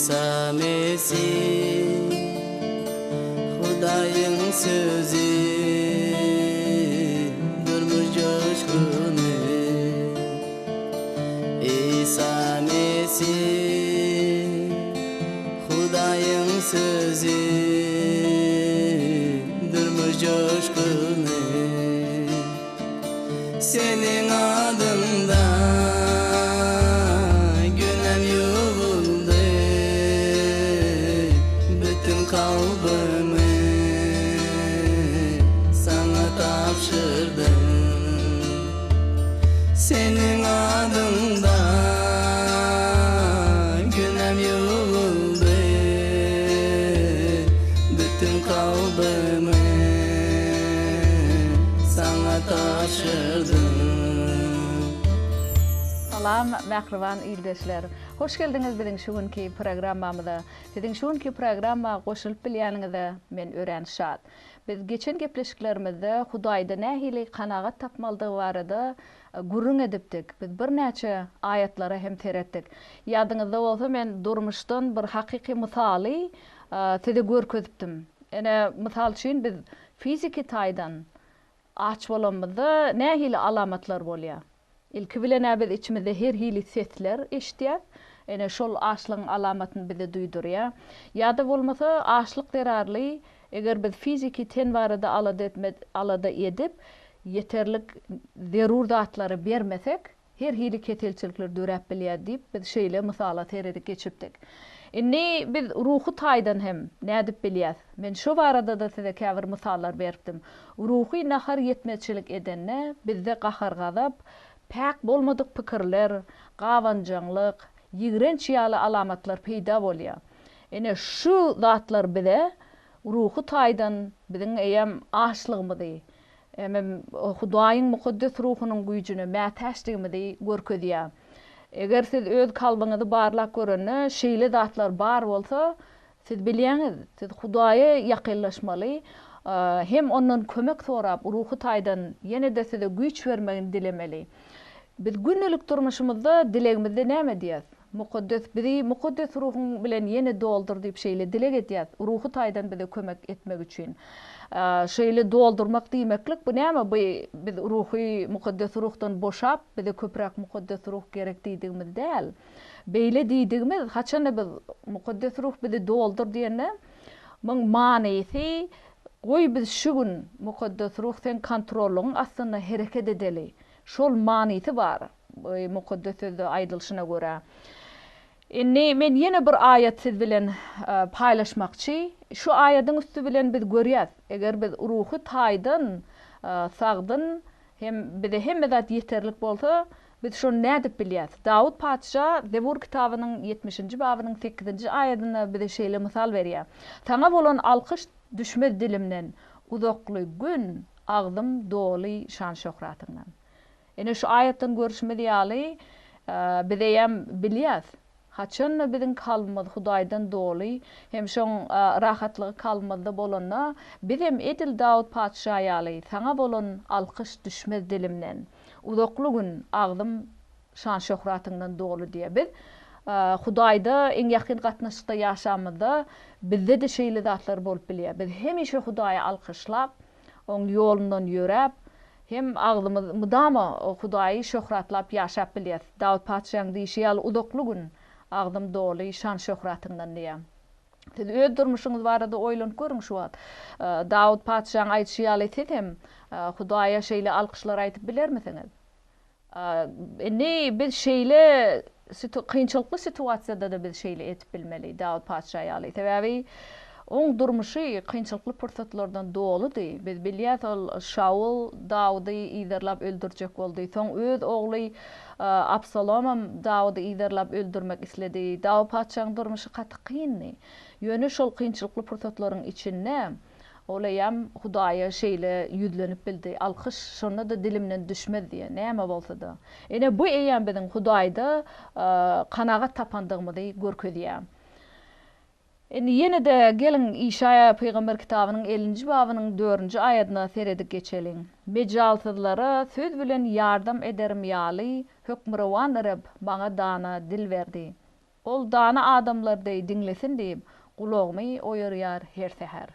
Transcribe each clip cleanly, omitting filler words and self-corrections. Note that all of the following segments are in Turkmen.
İsa Mesih Hudayın sözü durmuş coşkunu İsa Mesih Hudayın sözü durmuş coşkunu senin adında günem yuvuldu bütün kalbimi sana tapşırdım senin adında günem yuvuldu bütün kalbimi sana taşırdım. Salam, mehriban ildeşlerim. Hoş geldiniz bizim şugunki programmamıza. Sizin şugunki programma qoşulup bilýäniňizde men ören şad. Biz geçen gepleşiklerimizde Hudaýda nähili kanagat tapmaldygy barada gurrun edipdik. Biz bir näçe ayetlara hem teretdik. Ýadyňyzda bolsa men durmuşdan bir hakyky misaly size görkezipdim. Ene misal üçin biz fiziki taýdan aç bolamyzda nähili alamatlar bolýar. İlki bilen biz içimizde her hili sesler eşitýär. Ene şol açlygyň alamatyny bize duýdurýar. Ýa-da bolmasa açlyk derarly eger biz fiziki ten barada alada edip yeterlik zerur zatlary bermesek her hili ketelçilikler döräp bilýär diýip biz şeýle misala teredik geçipdik. Inni biz ruhu taýdan hem nädip bilýär. Men şu barada da size käbir misallar beripdim. Ruhy nahar yetmezçilik edenne bizde gahar gazap pek bolmadyk pikirler, gawanjaňlyk, ýigrenç ýaly alamatlar peýda bolýar. Ene şu zatlar bize ruhu taýdan biziň eýem açlygymyzy, emem Hudaýyň mukaddes ruhunyň güýjüni, mätäçligimizi görkezýär. Eger siz öz kalbyňyzy barlak görenne, şeýle zatlar bar bolsa, siz bilýäňiz, siz Hudaýa ýakynlaşmaly, hem ondan kömek sorap, ruhu taýdan ýene-de size güýç bermegini dilemeli. Biz günnelik durmuşymyzda dilegimizde näme diýäs? Mukaddes ruhun bilen ýene doldur diýip şeýle dileg edýäs. Ruhu taýdan bize kömek etmek üçin. Şeýle doldurmak diýmeklik bu näme? Biz ruhy mukaddes ruhdan boşap, bize köprak mukaddes ruh gerek diýdigimiz däl. Beýle diýdigimiz, haçan biz mukaddes ruh bizi doldur diýende, muň manysy goý biz şu gün mukaddes ruh sen kontroluň aslynda hereket edeli. Şol manysy bar. Mukaddes aýdylşyna görä. Inni men ýene bir ayet siz bilen paýlaşmakçy. Şu aýatyň üstü bilen biz görýäs. Eger biz ruhy taýdan sagdyn hem bize hemme zat ýeterlik bolsa, biz şonu nädip bilýäs? Dawud Padşa Zebur kitabynyň 70-nji babynyň 8-nji aýatyna bize şeýle misal berýär. Taňa bolan alkyş düşmez dilimden, uzakly gün agdym doly şan şöhratyňdan. Ene şu aýatdan görüşmeli ýaly bize hem bilýäs. Haçan biziň kalbymyz Hudaýdan doly hem şoň rahatlygy kalbymyzda bolanda biz hem edil Dawud Padşa ýaly saňa bolan alkyş düşmez dilimden, uzakly gün agdym şan şöhratyňdan doly diýe biz Hudaýda en ýakyn gatnaşykda ýaşamyzda bizde de şeýle zatlar bolup bilýär. Biz hemişe Hudaýa alkyşlap, oň ýolundan ýörep, hem agdymyz mudama Hudaýy şöhratlap ýaşap bilýär. Dawud Padşaň diýişi ýaly uzakly gün agdym doly şan şöhratyňdan diýär. Siz öz durmuşyňyz barada oýlanyp görüň şu wagt. Dawud Padşaň aýtşy ýaly siz hem Hudaýa şeýle alkyşlar aýtyp bilermisiňiz? Biz şeýle kynçylykly situasiýada da biz şeýle etip bilmeli Dawud Padşa ýaly. Sebäbi oň durmuşy kynçylykly pursatlardan doludy. Biz bilýäs ol Şaul Dawudy ýerlap öldürjek boldy. Soň öz ogly Absalom Dawudy ýerlap öldürmek isledi. Dawud Padşaň durmuşy gaty kynny. Ýöne şol kynçylykly pursatlaryň içinde olayam Hudaýa şeýle ýüzlenip bildi. Alkyş şonda da dilimden düşmez diýe. Näme bolsa da. Ene bu eýen biziň Hudaýda kanagat tapandygymyzy görkezýär. Ýene de gelin İşaya Peýgamber kitabynyň 50-nji babynyň 4-nji aýatyna seredik geçeliň. Mecalsyzlara söz bilen ýardam ederim ýaly hökmürawan Rab maňa dana dil berdi. Ol dana adamlar dey dinlesin deyip kulağımı oyarıyar her seher.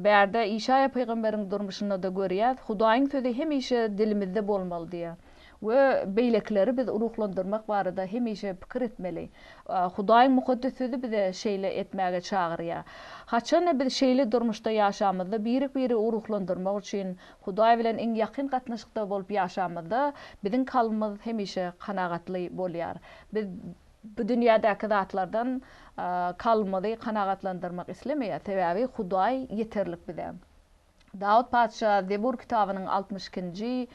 Bärde İşaya peygamberiň durmuşynda da görýär. Hudaýyň sözi hemişe dilimizde bolmaly diýär. We beýlekleri biz uruklandyrmak barada hemişe pikir etmeli. Hudaýyň mukaddes sözi bize şeýle etmäge çagyrýar. Haçan biz şeýle durmuşda ýaşamyzda biri uruklandyrmak üçin Hudaý bilen iň ýakyn gatnaşykda bolup ýaşamyzda biziň kalbymyz hemişe kanagatly bolýar. Biz bu dünýädäki zatlardan kalbymyzy kanagatlandyrmak islemeýär. Sebäbi Hudaý ýeterlik bize. Daud Padşah Zebur kitabynyň 62-nji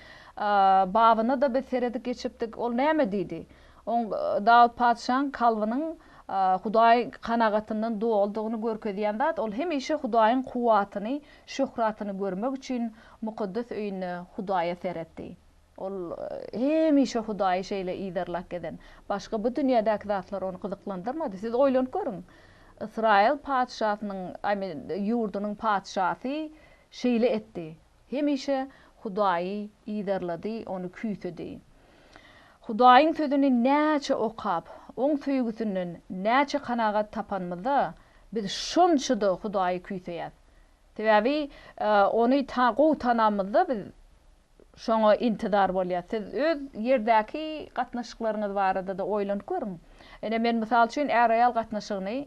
babyna da biz seredip geçipdik. Ol näme diýdi? Daud Padşahyň kalbynyň Hudaý kanagatyndan doldugyny görkezýän zat, ol hemişe Hudaýyň kuwatyny, şöhratyny görmek üçin mukaddes öýüne Hudaýa seretdi. Ol hemişe Hudaý şeýle iýderlek eden. Başga bu dünýädäki zatlar onu gyzyklandyrmady. Siz oýlanyp görüň. Israil padşahynyň, ýurdunyň padşahy şeýle etdi. Hemişe Hudaýy iýderledi, onu küýtedi. Hudaýyň sözüni näçe okap, oň söýgüsünden näçe kanagat tapanmyzda biz şonçyda Hudaýy küýteýär. Sebäbi onu gowy tanamyzda biz şoňa intidar bolýar. Siz öz ýerdäki gatnaşyklaryňyz barada da oýlanyp görüň. Men misal üçin äreýal gatnaşygyny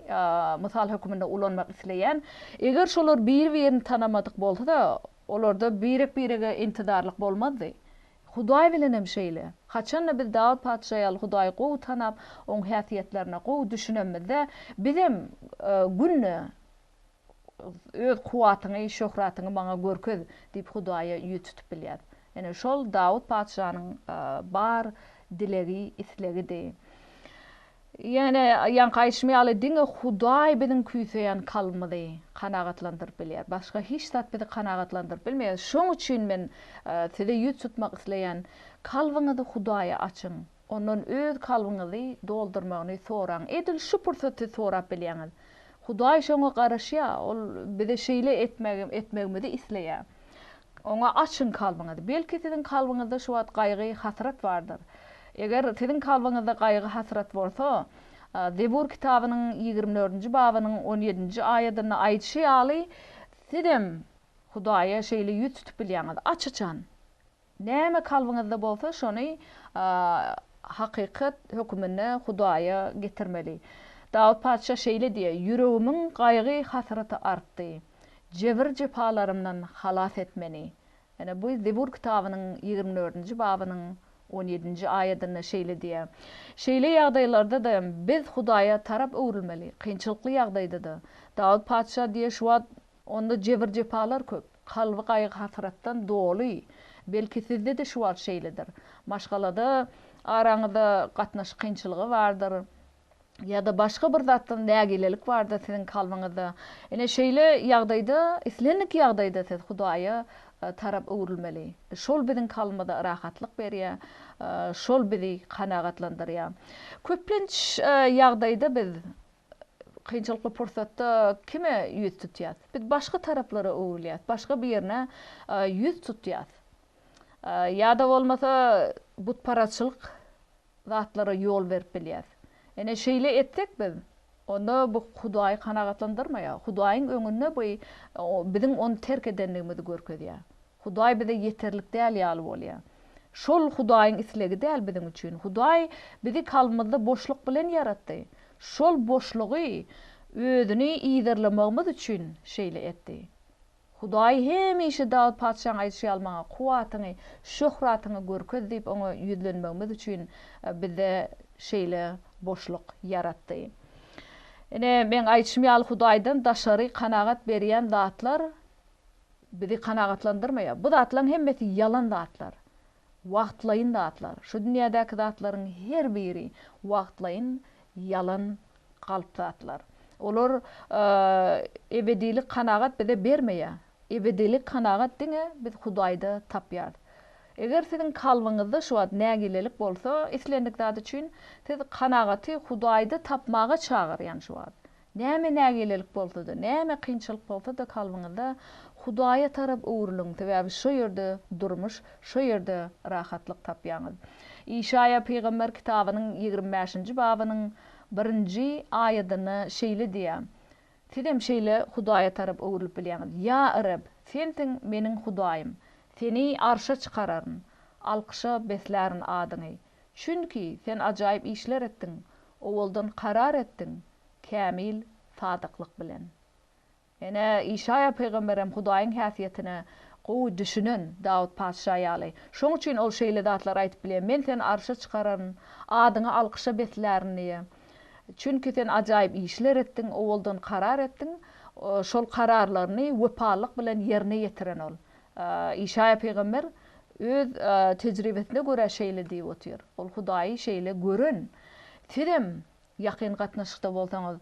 misal höküminde ulanmak isleýän, eger şolar bir-birini tanamadyk bolsa da olarda birege intidarlyk bolmazdy. Hudaý bilen hem şeýle. Haçan biz Daud padşahy Hudaý gowy tanap, oň häsiýetlerine gowy düşünemizde bizim günne öz kuwatyny, şöhratyny maňa görkez diýip Hudaýa ýüz tutup bilýär. Şol Daud padşahynyň bar dilegi, islegidi. Ýani gaýşmaýaly diňe Hudaý biziň küýseýän kalbymyzy kanagatlandyryp bilýär. Başga hiç zat bizi kanagatlandyryp bilmeýär. Şoň üçin men size ýüz tutmak isleýän kalbyňyzy Hudaýa açyň. Ondan öz kalbyňyzy doldurmagyny soraň. Edil şu pursaty sorap bilýäňiz. Hudaý şoňa garaşýar, ol bize şeýle etmegimizi isleýär. Oňa açyň kalbyňyzy. Belki siziň kalbyňyzda şu wagt gaýgy, hasrat bardyr. Eger siziň kalbyňyzda gaýgy, hasrat bolsa, Zebur kitabynyň 24-nji babynyň 17-nji aýatyna aýtýaly, sizem Hudaýa şeýle ýüz tutup bilýäňiz, açyçan. Näme kalbyňyzda bolsa, şonu hakykat hökümine Hudaýa getirmeli. Daud padşah şeýle diýär: "Yüregimiň gaýgy, hasraty artdy. Jebir jepalarymdan halas etmeni." Bu Zebur kitabynyň 24-nji babynyň 17-nji aýatyna şeýle diýär. Şeýle ýagdaýlarda da biz Hudaýa tarap öwrülmeli. Kynçylykly ýagdaýda da Daud padşah diýär şu wagt onda jebir jepalar köp. Kalby gaýgy hasratdan doly. Belki sizde de şu wagt şeýledir. Maşgalada araňyzda gatnaş kynçylygy bardyr. Ya da başga bir zatdan nägilelik bardyr siziň kalbyňyzda. Şeýle ýagdaýda, islenlik ýagdaýda siz Hudaýa tarap öwrülmeli. Şol biziň kalbymyza rahatlyk berýär, şol bizi kanagatlandyrýar. Köplenç ýagdaýda biz kynçylykly pursatda kime ýüz tutýar? Biz başga taraplara öwrülýär, başga bir ýerine ýüz tutýar. Ya da bolmasa butparaçylyk zatlara ýol berip bilýär. Şeýle etsek biz onda bu Hudaýy kanagatlandyrmaýar. Hudaýyň öňünde bu biziň onu terk edenligimizi görkezýär. Hudaý bize ýeterlik däl ýaly bolýar. Şol Hudaýyň islegi däl biziň üçin. Hudaý bizi kalbymyzda boşluk bilen yaratdy. Şol boşlugy özüni iýderlemegimiz üçin şeýle etdi. Hudaý hemişe Daud padşahyň aýtýalmagy kuwatyny, şöhratyny görkez diýip oňa ýüzlenmegimiz üçin bize şeýle boşluk yaratdy. Men aýtmaýaly Hudaýdan daşary kanagat berýän zatlar bizi kanagatlandyrmaýar. Bu zatlaryň hemmesi yalan zatlar. Wagtlaýyn zatlar. Şu dünýädäki zatlaryň her biri wagtlaýyn yalan galp zatlar. Olar ebedilik kanagat bize bermeýär. Ebedilik kanagat diňe biz Hudaýda tapýar. Eger siziň kalbyňyzda şu wagt nägilelik bolsa, islendik zat üçin siz kanagaty Hudaýda tapmaga çagyrýan şu wagt. Näme nägilelik bolsa da, näme kynçylyk bolsa da kalbyňyzda Hudaýa tarap öwrüliň. Sebäbi şu ýerde durmuş, şu ýerde rahatlyk tapýaňyz. İşaya peýgamber kitabynyň 25-nji babynyň birinci aýadyny şeýle diýär. Tidem şeýle Hudaýa tarap öwrülip bilýär. Ya Rab, sentiň meniň Hudaýym. Seni arşa çykararyn, alkışa beslärin adyňy. Çünki sen ajaýyp işler etdiň, owuldan karar etdiň, kämil sadyklyk bilen. Ene İşaya peýgamberem Hudaýyň häsiýetine gowy düşünen Dawud paşa ýaly. Şoň üçin ol şeýle zatlar aýdyp bilýär. Men seni arşa çykararyn, adyňy alkışa beslärin diýär. Çünki sen ajaýyp işler etdiň, owuldan karar etdiň, şol kararlaryny wepalyk bilen ýerine ýetiren ol. İşaya peýgamber öz tejribesine göre şeýle diýip otyr. Ol Hudaýy şeýle gören. Tidem ýakyn gatnaşykda bolsaňyz,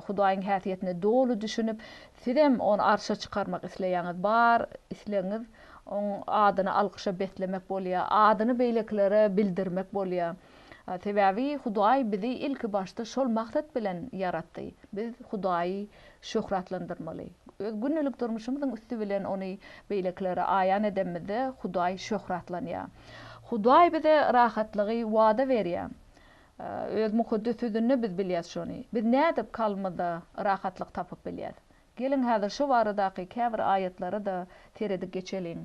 Hudaýyň häsiýetine dolu düşünüp, tidem onu arşa çykarmak isleýäňiz bar, isleňiz oň adyny alkışa beslemek bolýar, adyny beýleklere bildirmek bolýar. Sebäbi Hudaý bizi ilki başda şol maksat bilen yaratdy. Biz Hudaýy şöhratlandyrmaly. Öz günnelik durmuşymyzyň üstü bilen ony beýleklere aýan edemizde Hudaý şöhratlanýar. Hudaý bize rahatlygy wada berýär. Öz mukaddis sözüni biz bilýäs şonu. Biz nädip kalmada rahatlyk tapyp bilýäs. Gelin häzir şu baradaky käbir aýatlary da teredik geçeliň.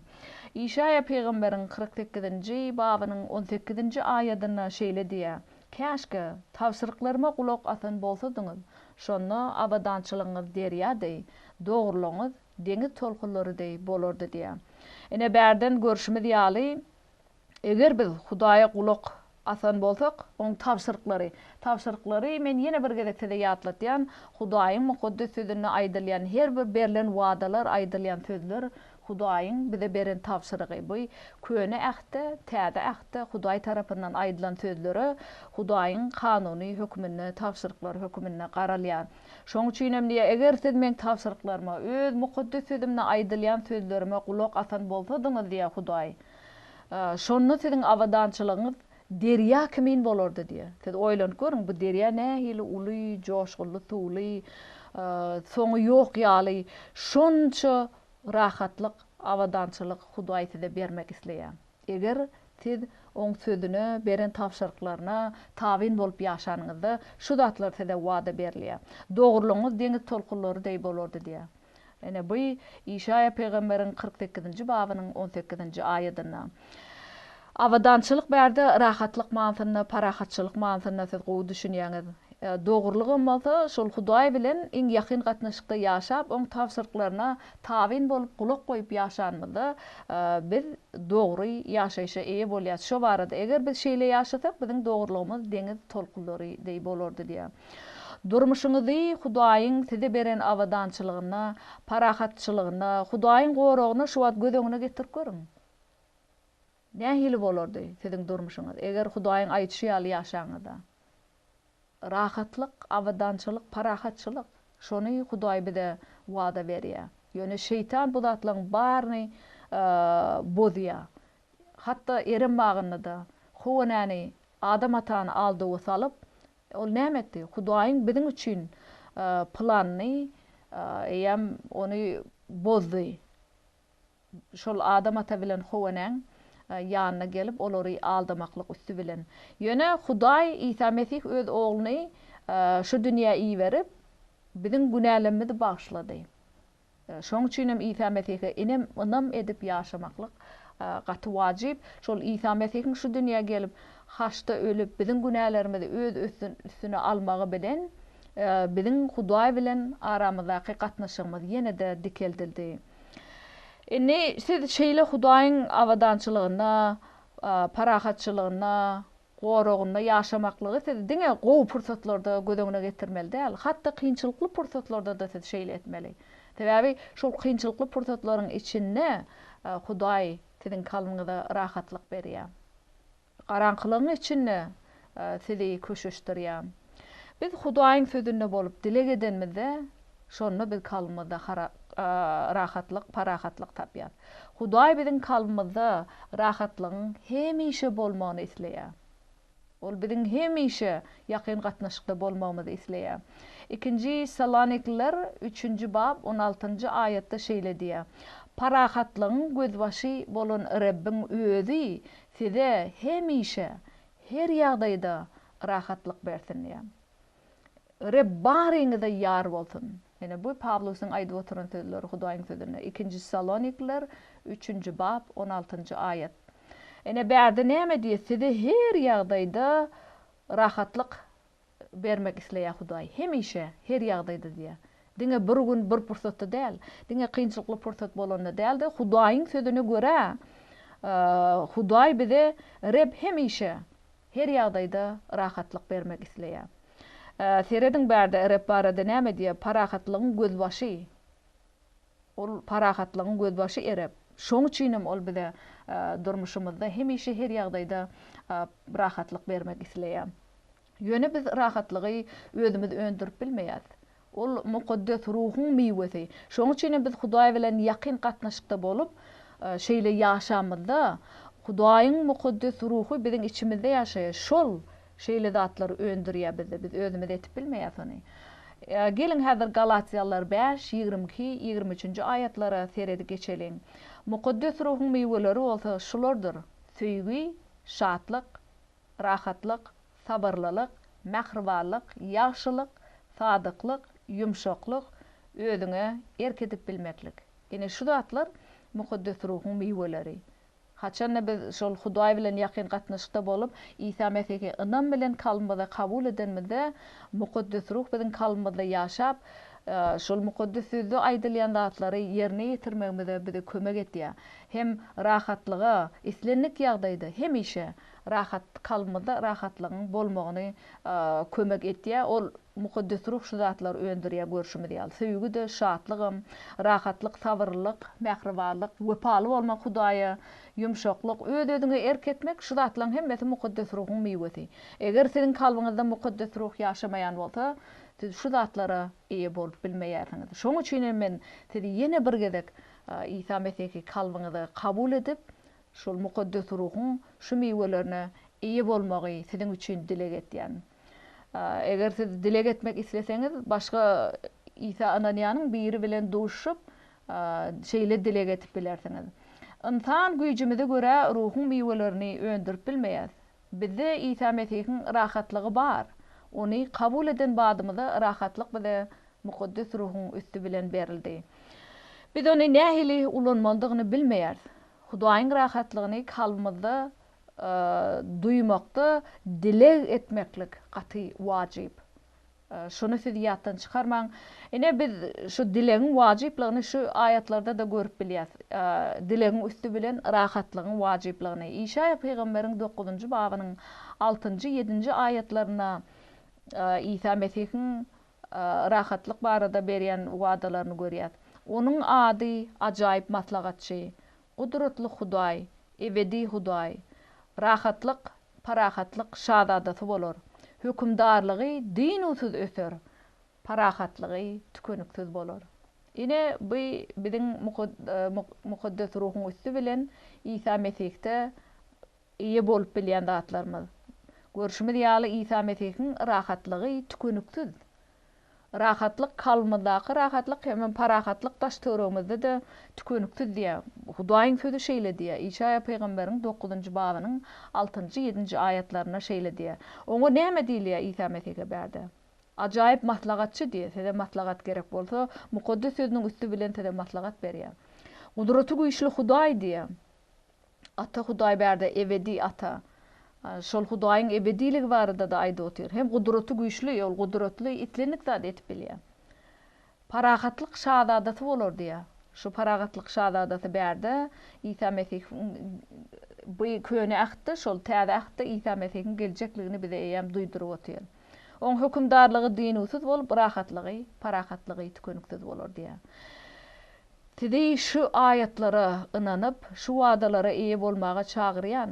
İşaya peýgamberiň 48-nji babynyň 18-nji aýatyna şeýle diýär. Käşke tawsyryklarıma gulak atan bolsadyňyz, şonu abadançylygyňyz derýädi, dogrulygyňyz deňiz tolkunlarydy bolardy diýär. Ene bärden görüşimiz ýaly, eger biz Hudaýa gulak atan bolsak, oň tawsyrıklary men ýene bir gezekde ýatlatýan, Hudaýyň mukaddis sözüne aýdylýan her bir berilen wadalar, aýdylýan sözler Hudaýyň bize beren tawsyrygy. Bu köne ähde, täze ähde Hudaý tarapyndan aýdylan sözleri Hudaýyň kanuny hökmüne, tawsyryklary hökmüne garalýar. Şoň üçin hem diýär, eger siz men tawsyryklarıma, öz mukaddis sözümne aýdylýan sözlerime gulak atan bolsadyňyz diýär Hudaý. Şonu siziň awadançylygyňyz derya kimin bolardy diýär. Siz oýlanyp görüň, bu derya nähili uly, joşgully, tuly, soňy ýok ýaly, şonça rahatlyk, awadançylyk Hudaý size bermek isleýär. Eger siz oň sözüne, beren tawsyryklaryna tabin bolup ýaşanyňyzda şu zatlar size wada berilýär. Dogrulygyňyz deňiz tolkunlaryday bolardy diýär. Ene bu İşaya peýgamberiň 48-nji babynyň 18-nji aýatyna. Awadançylyk bärde rahatlyk mansyna, parahatçylyk mansyna siz gowy düşünýäňiz. Dogrulyk bolsa, şol Hudaý bilen iň ýakyn gatnaşykda ýaşap, oň tawsyrklaryna tabin bolup gulak goýup ýaşanmyzda biz dogry ýaşaýşa eýe bolýas. Şo barada eger biz şeýle ýaşasak, biziň dogrulygymyz deňiz tolkunlary diýip bolardy diýär. Durmuşyňyzy Hudaýyň size beren awadançylygyna, parahatçylygyna, Hudaýyň goragyna şu wagt göz öňüne getirip görüň. Nähili bolardy siziň durmuşyňyz eger Hudaýyň aýdyşy ýaly ýaşaňyzda? Rahatlyk, awadançylyk, parahatçylyk şonu Hudaý bize wada berýär. Ýöne şeytan bu zatlaryň baryny bozýar. Hatda erim bagyny da howanany adam atany aldygy salyp, ol nämetdi? Hudaýyň biziň üçin planyny eýem ony bozdy. Şol adam ata bilen howanaň ýanyna gelip olary aldamaklyk üstü bilen. Ýöne Hudaý İsa Mesih öz ogluny şu dünýäge berip biziň günälerimizi bagşlady. Şoň üçin hem İsa Mesih'e inam edip ýaşamaklyk gaty wajyp. Şol İsa Mesih'iň şu dünýäge gelip haçda ölüp biziň günälerimizi öz üstüne almagy bilen biziň Hudaý bilen aramyzdaky gatnaşygymyz ýene-de dikeldildi. Siz şeýle Hudaýyň awadançylygyna, parahatçylygyna, goragyna ýaşamaklygy siz diňe gowy pursatlarda göz öňüne getirmeli däl. Hatda kynçylykly pursatlarda da siz şeýle etmeli. Sebäbi şol kynçylykly pursatlaryň içinde Hudaý siziň kalbyňyza rahatlyk berýär. Garaňkylygyň içinde sizi köşeşdirýär. Biz Hudaýyň sözünde bolup dile gedenmizde şonu biz kalbymyzda rahatlyk, parahatlyk tapýar. Hudaý biziň kalbymyzda rahatlygyň hemişe bolmagyny isleýär. Ol biziň hemişe ýakyn gatnaşykda bolmamyzy isleýär. 2-nji Salonikliler 3-nji bab 16-njy aýatda şeýle diýär. Parahatlygyň gözbaşy bolan Rabbiň özi size hemişe her ýagdaýda rahatlyk bersin diýär. Reb barıňyza ýar bolsun. Ene bu Pavlus'un aýdyp oturan sözleri Hudaýyň sözüne. 2. Salonikler 3. bab 16. ayet. Ene bärde näme diýer? Size her ýagdaýda rahatlyk bermek isleýär Hudaý. Hemişe her ýagdaýda diýer. Diňe bir gün bir pursatda däl, diňe kynçylykly pursat bolanda däl de Hudaýyň sözüne görä Hudaý bize Reb hemişe her ýagdaýda rahatlyk bermek isleýär. Serediň bärde Reb barada näme diýer? Parahatlygyň gözbaşy. Ol parahatlygyň gözbaşy Reb. Şoň üçinem ol bize durmuşymyzda hemişe her ýagdaýda rahatlyk bermek isleýär. Ýöne biz rahatlygy özümiz öndürip bilmeýäs. Ol mukaddes ruhuň miwesi. Şoň üçinem biz Hudaý bilen ýakyn gatnaşykda bolup şeýle ýaşamyzda Hudaýyň mukaddes ruhu biziň içimizde ýaşaýar. Şol şeýle zatlar öndürýär bizi. Biz özümiz etip bilmeýäs ony. Gelin häzir Galatiýalar 5:22-23 ayetlara seredi geçelim. Mukaddes ruhuň miweleri bolsa şulardyr: söýgi, şatlyk, rahatlyk, sabarlylyk, mähribanlyk, ýagşylyk, sadyklyk, ýumşaklyk, özüňe erkedip bilmeklik. Ene şu zatlar mukaddes ruhuň miweleri. Haçan biz şol Hudaý bilen ýakyn gatnaşykda bolup, İsa Mesih'i ynam bilen kalmada kabul edenmizde mukaddes ruh biziň kalmada ýaşap, şol mukaddes sözü aýdylýan zatlary ýerine ýetirmegimizde bize kömek etýär. Hem rahatlyga, islenlik ýagdaýda hemişe rahat kalmada rahatlygyň bolmagyny kömek etýär. Ol mukaddes ruh şu zatlar öndürýär görüşimi diýär. Söýgü de, şatlygym, rahatlyk, sabrlyk, mähribanlyk, wepaly bolmak Hudaýa, ýumşaklyk, öz-özüňe erketmek şu zatlaryň hemmesi mukaddes ruhuň miwesi. Eger seniň kalbyňyzda mukaddes ruh ýaşamaýan bolsa, siz şu zatlara eýe bolup bilmeýärsiňiz. Şoň üçin men sizi ýene bir gezek İsa Mesih'i kalbyňyzda kabul edip, şol mukaddes ruhuň şu miwelerini eýe bolmagy siziň üçin dilek etýän. Eger siz dilek etmek isleseňiz, başga İsa Ananiýanyň biri bilen duşup şeýle dilek etip bilersiňiz. İnsan güýjümize görä ruhuň miwelerini öndürip bilmeýäs. Bizde İsa Mesih'iň rahatlygy bar. Ony kabul eden badymyza rahatlyk bize mukaddes ruhuň üstü bilen berildi. Biz ony nähili ulanmalygyny bilmeýäs. Hudaýyň rahatlygyny kalbymyzda duymakda dilek etmeklik gaty wajyp. Şunu siz ýatdan çykarmaň. Ene biz şu dilegiň wajyplygyny şu ayatlarda da görüp bilýäs. Dilegiň üstü bilen rahatlygyň wajyplygyny. İşa peýgamberiň 9-njy babynyň 6-njy 7-nji ayatlaryna İsa Mesih'iň rahatlyk barada berýän wagdalaryny görýäs. Onuň ady ajaýyp maslahatçy, gudratly Hudaý, ebedi Hudaý, rahatlyk, parahatlyk şadadasy bolar. Hükümdarlygy din usul öser, parahatlygy tükönüksiz bolar. Ine bu biziň mukaddes ruhuň üstü bilen İsa Mesih'te eýe bolup bilýän zatlarymyz. Görüşimiz ýaly İsa Mesih'iň rahatlygy tükönüksiz. Rahatlyk kalmadaky rahatlyk hem parahatlyk taş töregimizde de tükönüksiz diýär. Hudaýyň sözü şeýle diýär. İşa peýgamberiň 9-njy babynyň 6-njy 7-nji ayatlaryna şeýle diýär. Oňa näme diýilýär İsa Mesih'e berde? Ajaýyp maslahatçy diýär. Size maslahat gerek bolsa, mukaddes sözüniň üstü bilen size maslahat berýär. Gudraty güýçli Hudaý diýär. Ata Hudaý berde ebedi ata. Şol Hudaýyň ebediligi barada da aýdyp otyr. Hem gudraty güýçli, ýol gudratly itlenlik zat etip bilýär. Parahatlyk şadadasy bolar diýär. Şu parahatlyk şadadasy berde İsa Mesih bu köne ahdy, şol täze ahdy İsa Mesih'iň geljekligini bize eýem duýdurup otyr. Oň hükümdarlygy din usul bolup rahatlygy, parahatlygy tükönüksiz bolar diýär. Sizi şu ayatlara ynanyp, şu wadalara eýe bolmaga çagyrýan.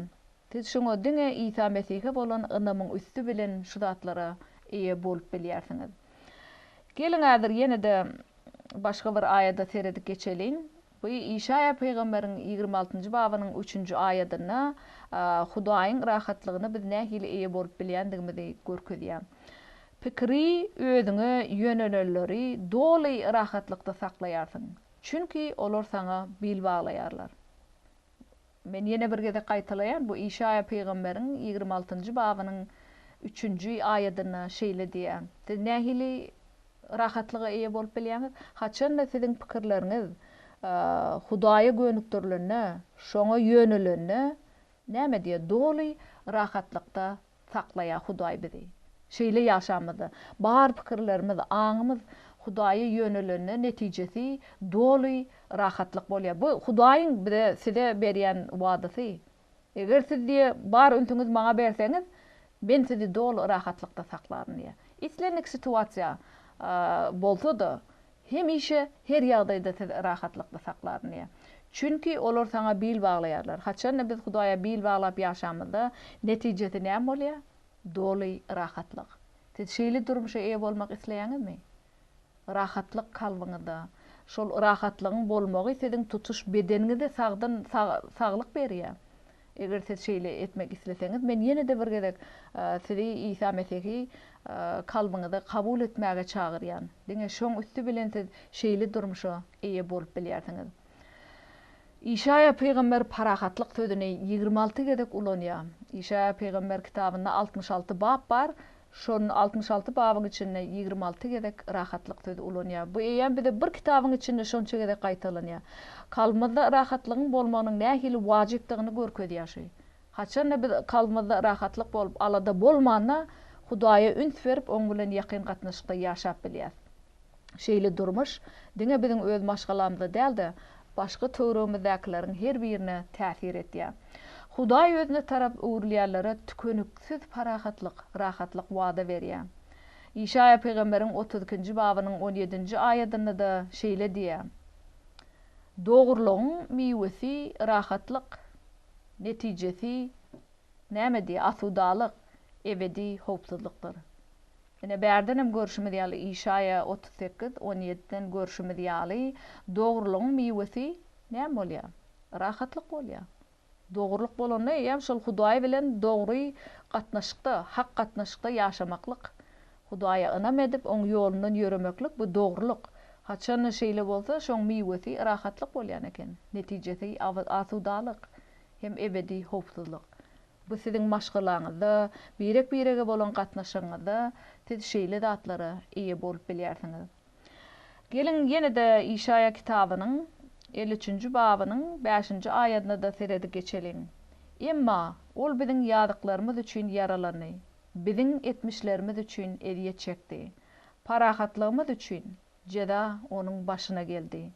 Siz şoňa diňe İsa Mesih'e bolan ynamyň üstü bilen şu zatlara eýe bolup bilýärsiňiz. Gelin häzir ýene de başga bir aýada seredip geçelim. Bu İşaya peýgamberiň 26-njy babynyň 3-nji aýatyna Hudaýyň rahatlygyny biz nähili eýe bolup bilýändigimizi görkezýär. Pikri özüňe ýönelenleri doly rahatlykda saklaýarsyň. Çünki olar sana bil baglaýarlar. Men ýene bir gede gaýtalaýan, bu İşaya peýgamberiň 26-njy babynyň 3. ayetine şeýle diýär. Nähili rahatlyga eýe bolup bilýäňiz? Haçan da siziň pikirleriňiz Hudaýa gönükdirlenne, şoňa ýönelenne näme diýär? Doly rahatlykda saklaýar Hudaý bizi. Şeýle ýaşamyzy, bar pikirlerimiz, aňymyz Hudaýa ýönelenne netijesi doly rahatlyk bolýar. Bu Hudaýyň bize size berýän wadasy. Eger siz diýe bar üntüňiz maňa berseňiz, ben sizi doly rahatlykda saklaryn diýär. Islenik situasiýa bolsa da hemişe her ýagdaýda siz rahatlykda saklaryn diýär. Çünki olar saňa bil baglaýarlar. Haçan biz Hudaýa bil baglap ýaşamyzda netijesi näme bolýar? Doly rahatlyk. Siz şeýle durmuşa eýe bolmak isleýäňizmi? Rahatlyk kalbyňyzda. Şol rahatlygyň bolmagy siziň tutuş bedeniňizde saglyk berýär. Eger siz şeýle etmek isleseňiz, men ýene de bir gezek sizi İsa Mesih'i kalbyňyzda kabul etmäge çagyrýan. Diňe şoň üstü bilen siz şeýle durmuşa eýe bolup bilýärsiňiz. İşaya peýgamber parahatlyk sözüne 26 gezek ulanýar. İşaya peýgamber kitabynda 66 bab bar. Şonun 66 babyň içinde 26 gezek rahatlyk sözü ulanýar. Bu eýen bize bir kitabyň içinde şonça gezek gaýtalanýar. Kalbymyzda rahatlygyň bolmagynyň nähili wajypdygyny görkezýär. Haçan da biz kalbymyzda rahatlyk bolup alada bolmanda Hudaýa üns berip oň bilen ýakyn gatnaşykda ýaşap bilýär. Şeýle durmuş diňe biziň öz maşgalamyzda däldi. Başga töwregimizdekilerin her birine täsir etýär. Hudaý özüne tarap uğurlayanlara tükönüksiz parahatlyk, rahatlyk wada berýär. İşaya peýgamberiň 32-nji babynyň 17-nji ayetinde de şeýle diýär. Dogurlygyň miwesi rahatlyk, netijesi näme diýär? Asudalyk, ebedi hopsuzlukdyr. Ene bärdenem görüşimiz ýaly İşaya 38-17-den görüşimiz ýaly dogurlygyň miwesi näme bolýar? Rahatlyk bolýar. Dogurlyk bolanda ýa şol Hudaý bilen dogry gatnaşykda, hak gatnaşykda ýaşamaklyk. Hudaýa ynam edip oň ýolundan ýüremeklik bu dogurlyk. Haçan şeýle bolsa, şoň miwesi rahatlyk bolýan eken. Netijesi asudalyk hem ebedi hopsuzlyk. Bu siziň maşgalaňyzda, birek-birege bolan gatnaşygyňyzda siz şeýle zatlara eýe bolup bilýärsiňiz. Gelin ýene de İşaya kitabynyň 53-nji babynyň 5-nji ayetine de seredi geçelim. Emma ol biziň ýadyklarymyz üçin yaralany, biziň etmişlerimiz üçin eriýe çekdi. Parahatlygymyz üçin jeda onuň başyna geldi.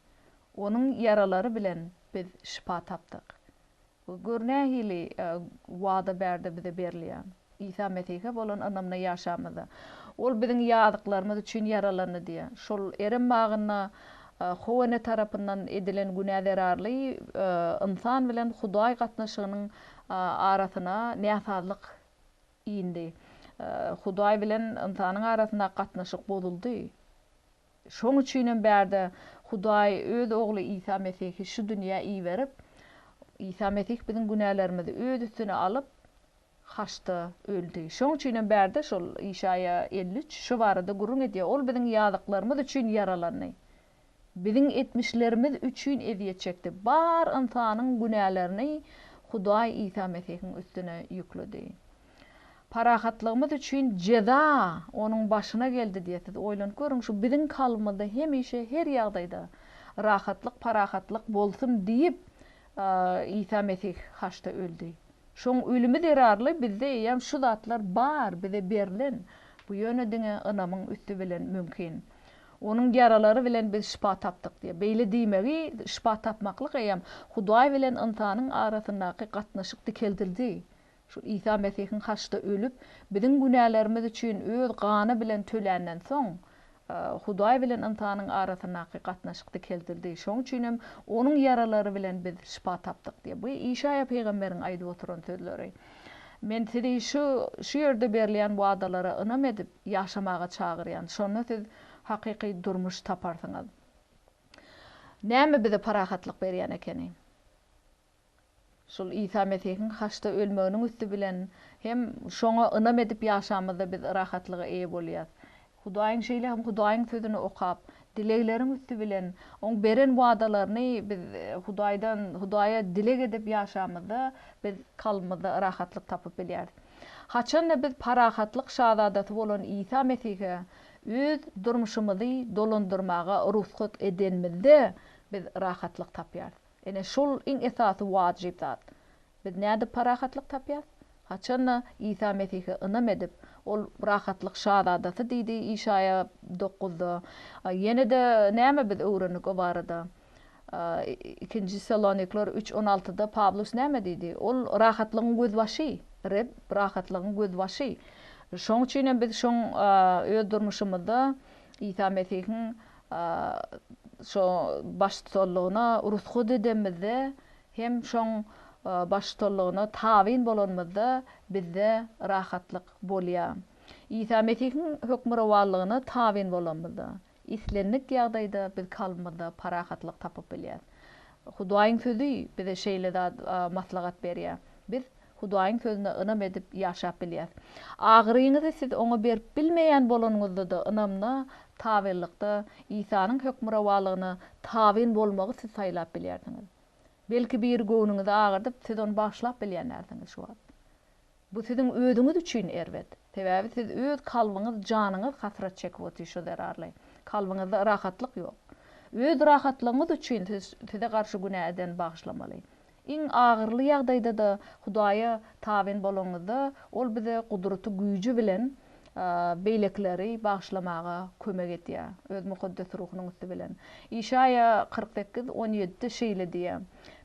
Onuň yaralary bilen biz şifa tapdyk. Bu görnähili wada berdi bize berilýän. İsa Mesih'e bolan anamna ýaşamyzda. Ol biziň ýadyklarymyz üçin yaralany diýär. Şol erim magyna Howane tarapyndan edilen günäzerarly insan bilen Hudaý gatnaşygynyň arasyna näsazlyk indi. Hudaý bilen insanyň arasynda gatnaşyk bozuldy. Şoň üçin bärde Hudaý öz ogly İsa Mesih'i şu dünýä iýerip, İsa Mesih biziň günälerimizi öz üstüne alyp haçta öldü. Şoň üçin bärde şol İşaya 53 şu barada gurrun edýär. Ol biziň ýadyklarymyz üçin yaralany. Biziň etmişlerimiz üçin eziyet çekdi. Bar insanyň günälerini Hudaý İsa Mesih'in üstüne yükledi. Parahatlygymyz üçin jeda onuň başyna geldi diýip oýlanyp görüň, şu biziň kalbymyzda hemişe her ýagdaýda rahatlyk, parahatlyk bolsun diýip İsa Mesih haçta öldü. Şoň ölümi derarly bizde ýa şu zatlar bar, bize berilen. Bu ýöne diňe ynamyň üstü bilen mümkin. Onun yaralary bilen biz şifa tapdyk diýe. Beýle diýmegi şifa tapmaklyk ýa Hudaý bilen insanyň arasyndaky gatnaşyk dikeldirdi. Şu İsa Mesih'in haçta ölüp biziň günälerimiz üçin öz gany bilen tölenden soň Hudaý bilen insanyň arasyndaky gatnaşyk dikeldirdi. Şoň üçin onun yaralary bilen biz şifa tapdyk diýe. Bu İşaya peýgamberiň aýdyp oturan sözleri. Men sizi şu ýerde berilýän wadalara ynam edip ýaşamaga çagyrýan. Şonu siz hakyky durmuş taparsyňyz. Näme bize parahatlyk berýän ekeni? Şol İsa Mesih'in haçta ölmeginiň üstü bilen hem şoňa ynam edip ýaşamyzda biz rahatlyga eýe bolýar. Hudaýyň şeýle hem Hudaýyň sözüni okap, dilekleriň üstü bilen oň beren wadalaryny biz Hudaýa dilek edip ýaşamyzda biz kalbymyzda rahatlyk tapyp bilýär. Haçan biz parahatlyk şazadaty bolan İsa Mesih'e öz durmuşymyzy dolandyrmaga ruhsat edenmizde biz rahatlyk tapýar. Ene şol iň esasy wajyp zat. Biz näde parahatlyk tapýar? Haçan İsa Mesih'e ynam edip ol rahatlyk şazadaty diýdi İşaya 9'da. Ýene de näme biz öwrenip o barada? 2. Salonikler 3:16'da Pavlus näme diýdi? Ol rahatlygyň gözbaşy, Reb rahatlygyň gözbaşy. Şoň üçin biz şoň öz durmuşymyzda İsa Mesih'in şo başçylygyna ruhsat edemizde hem şoň başçylygyna tabin bolanmazda bizde rahatlyk bolýar. İsa Mesih'in hökmürawanlygyna tabin bolanmazda. İslenlik ýagdaýda biz kalmada parahatlyk tapyp bilýär. Hudaýyň sözi bize şeýle maslahat berýär. Biz Hudaýyň sözüne ynam edip ýaşap bilýär. Agyryňyzy siz oňa berip bilmeýän bolanyňyzda da ynamna tabinlikde İsa'nyň hökmürawanlygyna tabin bolmagy siz saýlap bilýärdiňiz. Belki bir göwnüňizi agyrdyp siz onu başlap bilýänlerdiňiz şu wagt. Bu sizin ödüňiz üçin erbet. Sebäbi siz öz kalbyňyz, janyňyz hasrat çekip oturýar derarly. Kalbyňyzda rahatlyk ýok. Öz rahatlygyňyz üçin size garşy günäden bagyşlamaly. Iň agyrly ýagdaýda da Hudaýa tabin bolanyňyzda ol bize gudraty güýji bilen beýlekleri bagyşlamaga kömek etýär. Öz mukaddes ruhunyň üstü bilen. İşaya 48:17 şeýle diýär.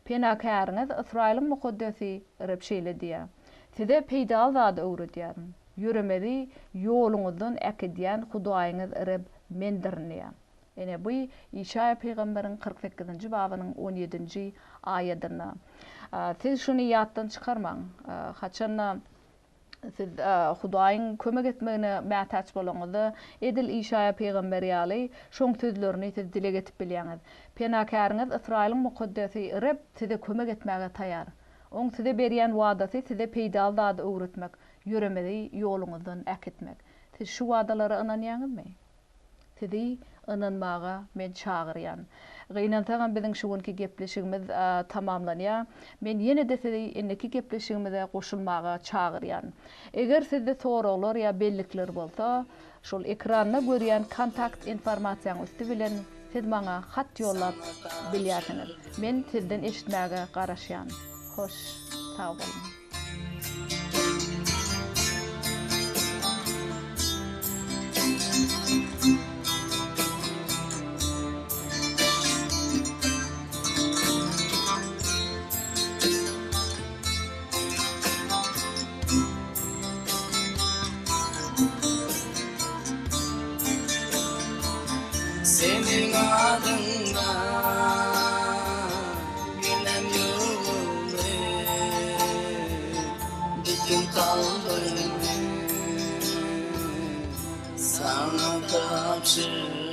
Penakäriňiz Israýlyň mukaddesi Rab şeýle diýär. Size peýda zady öwredýärin. Ýüremeli ýoluňyzdan äkidýän Hudaýyňyz Rab mendirnýär. Ene bu İşaya peýgamberiň 48-nji babynyň 17-nji aýatyna. Siz şunu ýatdan çykarmaň. Haçan siz Hudaýyň kömek etmegine mätäç bolanyňyzda edil İşaya peýgamberi ýaly şoň sözlerini siz dile getip bilýäňiz. Penakäriňiz Israýlyň mukaddesi Rab size kömek etmäge taýýar. Oň size berýän wadasy size peýda zady öwretmek, ýüremeli ýoluňyzdan äkitmek. Siz şu wadalara ynanýaňyzmy? Sizi ynanmaga men çagyrýan. Gynansaňam biziň şugunky gepleşigimiz tamamlanýar. Men ýene de sizi inneki gepleşigimize goşulmaga çagyrýan. Eger sizde soralar ýa bellikler bolsa, şol ekranda görýän kontakt informasiýaň üstü bilen siz maňa hat ýollap bilýärsiňiz. Men sizden eşitmäge garaşýan. Hoş, sağ bolun. Senin adında günem yolunu, bütün kalbimi sana tapşır.